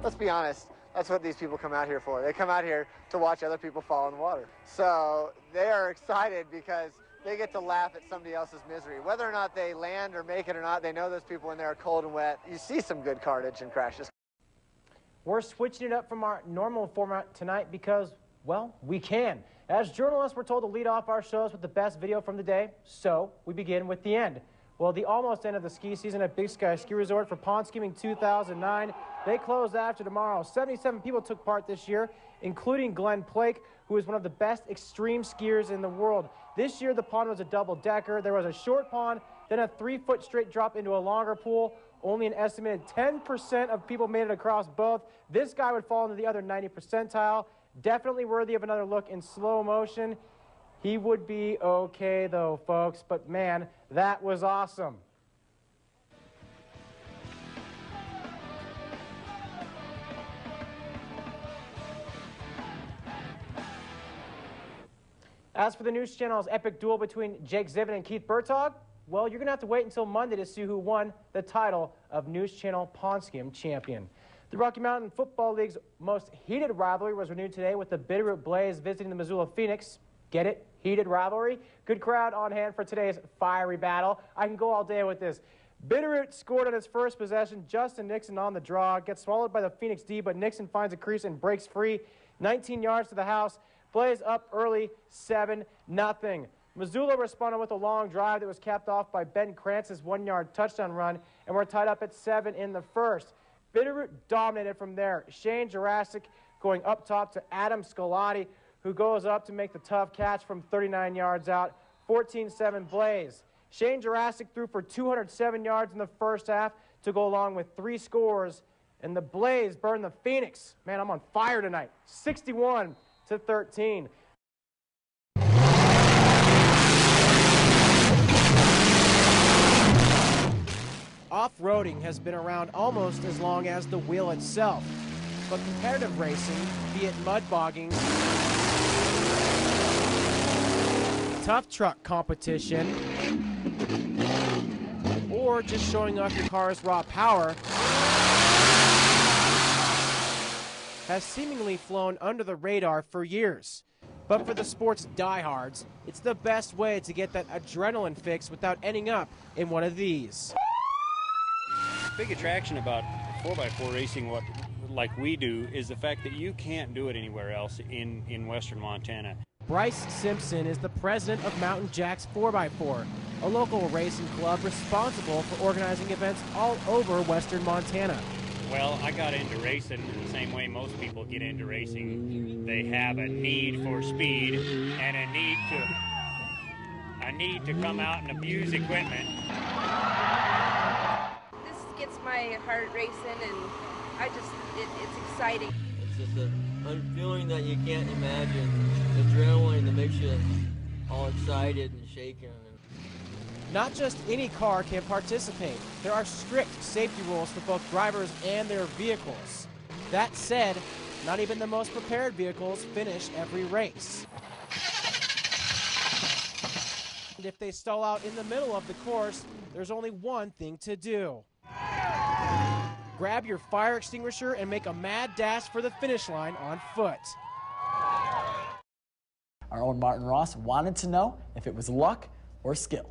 let's be honest, that's what these people come out here for. They come out here to watch other people fall in the water. So they are excited because they get to laugh at somebody else's misery. Whether or not they land or make it or not, they know those people in there are cold and wet. You see some good carnage and crashes. We're switching it up from our normal format tonight because, well, we can. As journalists, we're told to lead off our shows with the best video from the day, so we begin with the end. Well, the almost end of the ski season at Big Sky Ski Resort for Pond Skiing 2009. They close after tomorrow. 77 people took part this year, including Glenn Plake, who is one of the best extreme skiers in the world. This year, the pond was a double-decker. There was a short pond, then a 3-foot straight drop into a longer pool. Only an estimated 10% of people made it across both. This guy would fall into the other 90 percentile. Definitely worthy of another look in slow motion. He would be okay, though, folks. But, man, that was awesome. As for the News Channel's epic duel between Jake Zivin and Keith Bertog, well, you're going to have to wait until Monday to see who won the title of News Channel Pond Skiing champion. The Rocky Mountain Football League's most heated rivalry was renewed today with the Bitterroot Blaze visiting the Missoula Phoenix. Get it? Heated rivalry? Good crowd on hand for today's fiery battle. I can go all day with this. Bitterroot scored on his first possession. Justin Nixon on the draw. Gets swallowed by the Phoenix D, but Nixon finds a crease and breaks free. 19 yards to the house. Blaze up early, 7-0. Missoula responded with a long drive that was capped off by Ben Krantz's 1-yard touchdown run, and we're tied up at 7 in the first. Bitterroot dominated from there. Shane Jurassic going up top to Adam Scolati, who goes up to make the tough catch from 39 yards out. 14-7 Blaze. Shane Jurassic threw for 207 yards in the first half to go along with 3 scores, and the Blaze burned the Phoenix. Man, I'm on fire tonight. 61-13. Off-roading has been around almost as long as the wheel itself, but competitive racing, be it mud bogging, tough truck competition, or just showing off your car's raw power, has seemingly flown under the radar for years. But for the sport's diehards, it's the best way to get that adrenaline fix without ending up in one of these. Big attraction about 4x4 racing, like we do, is the fact that you can't do it anywhere else in western Montana. Bryce Simpson is the president of Mountain Jacks 4x4, a local racing club responsible for organizing events all over western Montana. Well, I got into racing the same way most people get into racing. They have a need for speed and a need to come out and abuse equipment. This gets my heart racing, and it's exciting. It's just a feeling that you can't imagine. Adrenaline that makes you all excited and shaking. Not just any car can participate. There are strict safety rules for both drivers and their vehicles. That said, not even the most prepared vehicles finish every race. And if they stall out in the middle of the course, there's only one thing to do. Grab your fire extinguisher and make a mad dash for the finish line on foot. Our own Martin Ross wanted to know if it was luck or skill.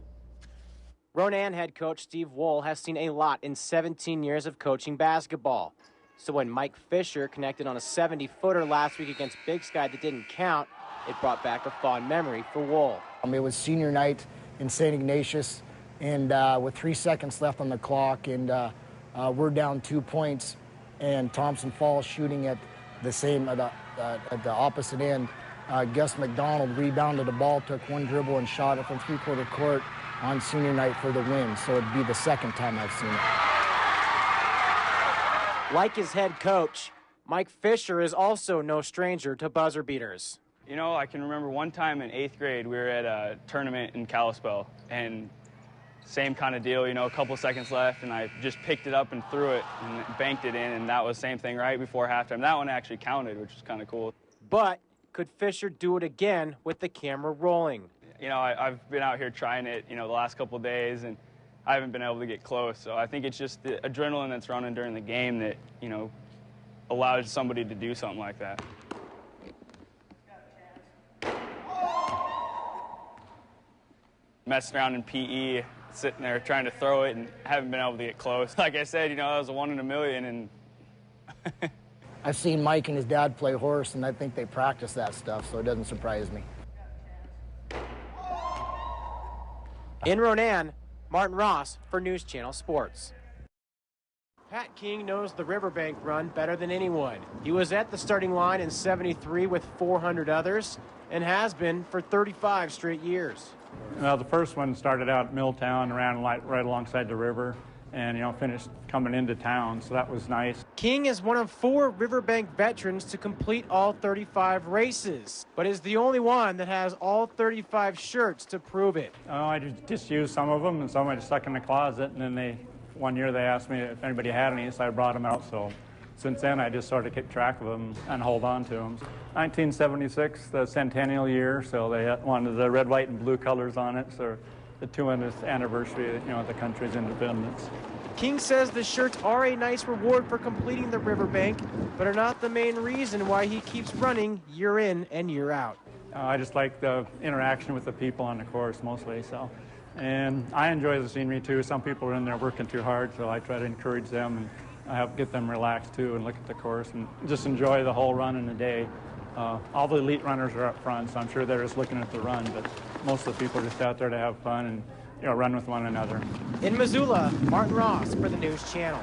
Ronan head coach Steve Wohl has seen a lot in 17 years of coaching basketball. So when Mike Fisher connected on a 70-footer last week against Big Sky that didn't count, it brought back a fond memory for Wohl. It was senior night in St. Ignatius, and with 3 seconds left on the clock, and we're down 2 points, and Thompson Falls shooting at the opposite end. Gus McDonald rebounded the ball, took one dribble, and shot it from three-quarter court on senior night for the win. So it'd be the second time I've seen it. Like his head coach, Mike Fisher is also no stranger to buzzer beaters. You know, I can remember one time in 8th grade, we were at a tournament in Kalispell, and same kind of deal, you know, a couple seconds left, and I just picked it up and threw it and banked it in, and that was the same thing right before halftime. That one actually counted, which was kind of cool. But could Fisher do it again with the camera rolling? You know, I've been out here trying it, you know, the last couple of days, and I haven't been able to get close. So I think it's just the adrenaline that's running during the game that, you know, allowed somebody to do something like that. Messing around in PE, sitting there trying to throw it and haven't been able to get close. Like I said, that was a 1 in a million, and I've seen Mike and his dad play horse, and I think they practice that stuff, so it doesn't surprise me. In Ronan, Martin Ross for News Channel Sports. Pat King knows the Riverbank run better than anyone. He was at the starting line in '73 with 400 others and has been for 35 straight years. Well, the first one started out at Milltown, ran right alongside the river, and finished coming into town, so that was nice. King is one of 4 Riverbank veterans to complete all 35 races, but is the only one that has all 35 shirts to prove it. Oh, I just used some of them, and some I just stuck in the closet, and then one year they asked me if anybody had any, so I brought them out. So since then, I just sort of keep track of them and hold on to them. 1976, the centennial year, so they wanted the red, white, and blue colors on it, so the 200th anniversary of the country's independence. King says the shirts are a nice reward for completing the Riverbank, but are not the main reason why he keeps running year in and year out. I just like the interaction with the people on the course mostly, so. And I enjoy the scenery too. Some people are in there working too hard, so I try to encourage them and I help get them relaxed too and look at the course and just enjoy the whole run in the day. All the elite runners are up front, so I'm sure they're just looking at the run, but most of the people are just out there to have fun and run with one another. In Missoula, Martin Ross for the News Channel.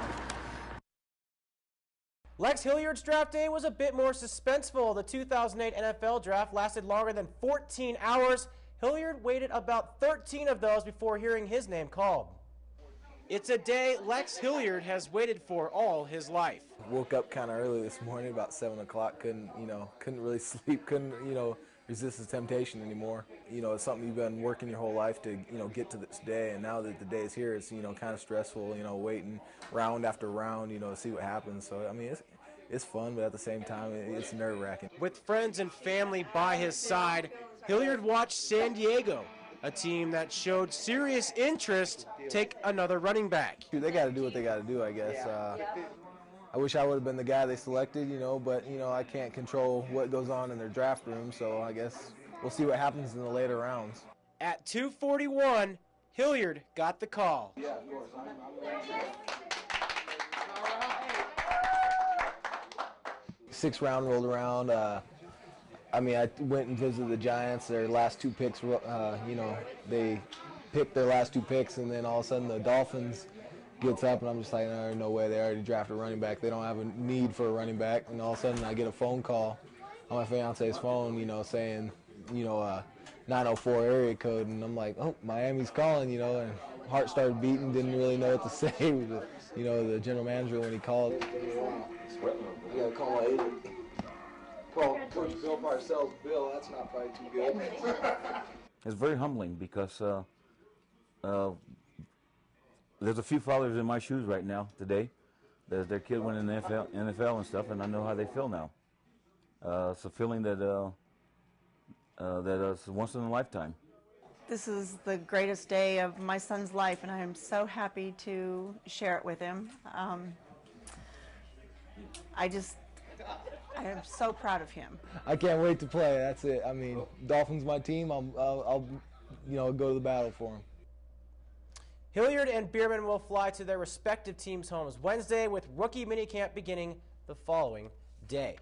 Lex Hilliard's draft day was a bit more suspenseful. The 2008 NFL draft lasted longer than 14 hours. Hilliard waited about 13 of those before hearing his name called. It's a day Lex Hilliard has waited for all his life. Woke up kind of early this morning, about 7 o'clock. Couldn't really sleep. Couldn't, resist the temptation anymore. It's something you've been working your whole life to, get to this day. And now that the day is here, it's, kind of stressful, waiting round after round, to see what happens. So, I mean, it's fun, but at the same time, it's nerve-wracking. With friends and family by his side, Hilliard watched San Diego, a team that showed serious interest, take another running back. They got to do what they got to do, I guess. I wish I would have been the guy they selected, but, I can't control what goes on in their draft room, so I guess we'll see what happens in the later rounds. At 2:41, Hilliard got the call. Yeah, of course. Sixth round rolled around. I went and visited the Giants. Their last 2 picks, they picked their last 2 picks, and then all of a sudden the Dolphins gets up, and I'm just like, no way. They already drafted a running back. They don't have a need for a running back. And all of a sudden I get a phone call on my fiance's phone, saying, 904 area code, and I'm like, oh, Miami's calling, and heart started beating. Didn't really know what to say. The general manager when he called. I got to call my agent. Well, Coach Bill Parcells. Bill, that's not probably too good. It's very humbling because there's a few fathers in my shoes right now today. Their kid went in the NFL and stuff, and I know how they feel now. It's a feeling that is once in a lifetime. This is the greatest day of my son's life, and I am so happy to share it with him. I am so proud of him. I can't wait to play. That's it. I mean, Dolphins my team. I'll go to the battle for them. Hilliard and Bierman will fly to their respective teams' homes Wednesday, with rookie minicamp beginning the following day.